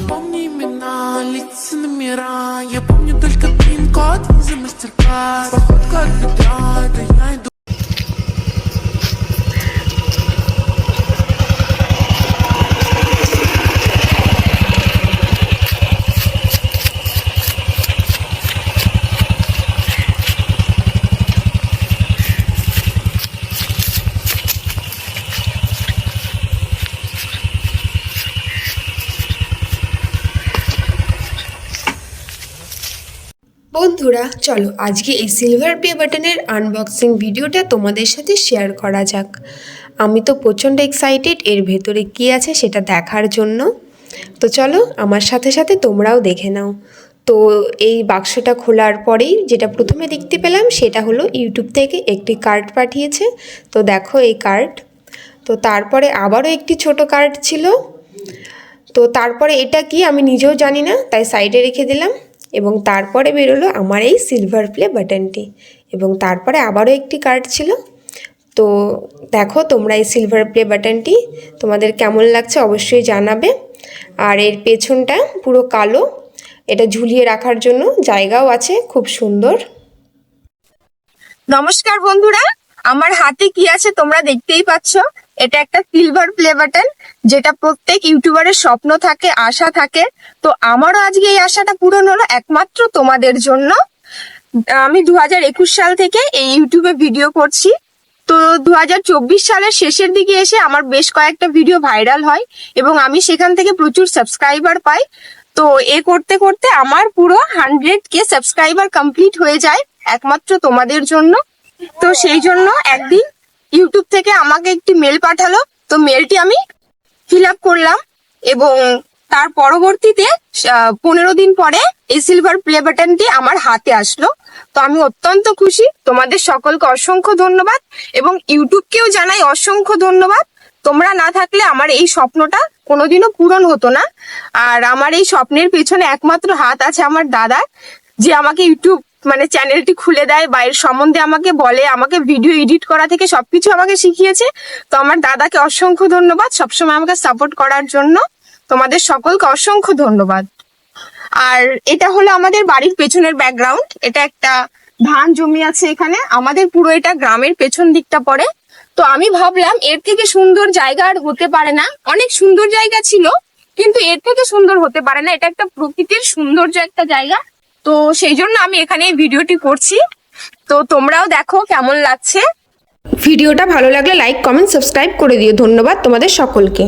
Помни имена, лица номера. Я помню только пин-код, виза, мастер-класс. Походка от бедра, это я иду. বন্ধুরা চলো আজকে এই সিলভার প্লে বাটনের আনবক্সিং ভিডিওটা তোমাদের সাথে শেয়ার করা যাক। আমি তো প্রচণ্ড এক্সাইটেড এর ভেতরে কী আছে সেটা দেখার জন্য। তো চলো আমার সাথে সাথে তোমরাও দেখে নাও। তো এই বাক্সটা খোলার পরেই যেটা প্রথমে দেখতে পেলাম সেটা হলো ইউটিউব থেকে একটি কার্ড পাঠিয়েছে। তো দেখো এই কার্ড। তো তারপরে আবারও একটি ছোট কার্ড ছিল। তো তারপরে এটা কি আমি নিজেও জানি না, তাই সাইডে রেখে দিলাম। এবং তারপরে বেরোলো আমার এই সিলভার প্লে বাটনটি। এবং তারপরে আবারও একটি কার্ড ছিল। তো দেখো তোমরা এই সিলভার প্লে বাটনটি তোমাদের কেমন লাগছে অবশ্যই জানাবে। আর এর পেছনটা পুরো কালো, এটা ঝুলিয়ে রাখার জন্য জায়গাও আছে, খুব সুন্দর। নমস্কার বন্ধুরা, আমার হাতে কি আছে তোমরা দেখতেই পাচ্ছ। এটা একটা সিলভার প্লে বাটন, যেটা প্রত্যেক ইউটিউবারের স্বপ্ন থাকে, আশা থাকে। তো আমারও আজকে এই আশাটা পূরণ হলো একমাত্র তোমাদের জন্য। আমি 2021 সাল থেকে এই ইউটিউবে ভিডিও করছি। তো 2024 সালের শেষের দিকে এসে আমার বেশ কয়েকটা ভিডিও ভাইরাল হয় এবং আমি সেখান থেকে প্রচুর সাবস্ক্রাইবার পাই। তো এ করতে করতে আমার পুরো 100K সাবস্ক্রাইবার কমপ্লিট হয়ে যায় একমাত্র তোমাদের জন্য। তো সেই জন্য একদিন ইউটিউব থেকে আমাকে একটি মেল পাঠালো। তো মেলটি আমি ফিল আপ করলাম এবং তার পরবর্তীতে 15 দিন পরে এই সিলভার প্লে বাটনটি আমার হাতে আসলো। তো আমি অত্যন্ত খুশি। তোমাদের সকলকে অসংখ্য ধন্যবাদ এবং ইউটিউবকেও জানাই অসংখ্য ধন্যবাদ। তোমরা না থাকলে আমার এই স্বপ্নটা কোনোদিনও পূরণ হতো না। আর আমার এই স্বপ্নের পেছনে একমাত্র হাত আছে আমার দাদার, যে আমাকে ইউটিউব চ্যানেলটি খুলে দেয়, বাইরের সম্বন্ধে আমাকে বলে, আমাকে ভিডিও এডিট করা থেকে সবকিছু আমাকে শিখিয়েছে। তো আমার দাদাকে অসংখ্য ধন্যবাদ সবসময় আমাকে সাপোর্ট করার জন্য। তোমাদের সকলকে অসংখ্য ধন্যবাদ। আর এটা হলো আমাদের বাড়ির পেছনের ব্যাকগ্রাউন্ড। এটা একটা ধান জমি আছে এখানে, আমাদের পুরো এটা গ্রামের পেছন দিকটা পড়ে। তো আমি ভাবলাম এর থেকে সুন্দর জায়গা আর হতে পারে না। অনেক সুন্দর জায়গা ছিল কিন্তু এর থেকে সুন্দর হতে পারে না। এটা একটা প্রকৃতির সৌন্দর্য একটা জায়গা। তো সেই জন্য আমি এখানে এই ভিডিওটি করছি। তো তোমরাও দেখো কেমন লাগছে। ভিডিওটা ভালো লাগলে লাইক, কমেন্ট, সাবস্ক্রাইব করে দিও। ধন্যবাদ তোমাদের সকলকে।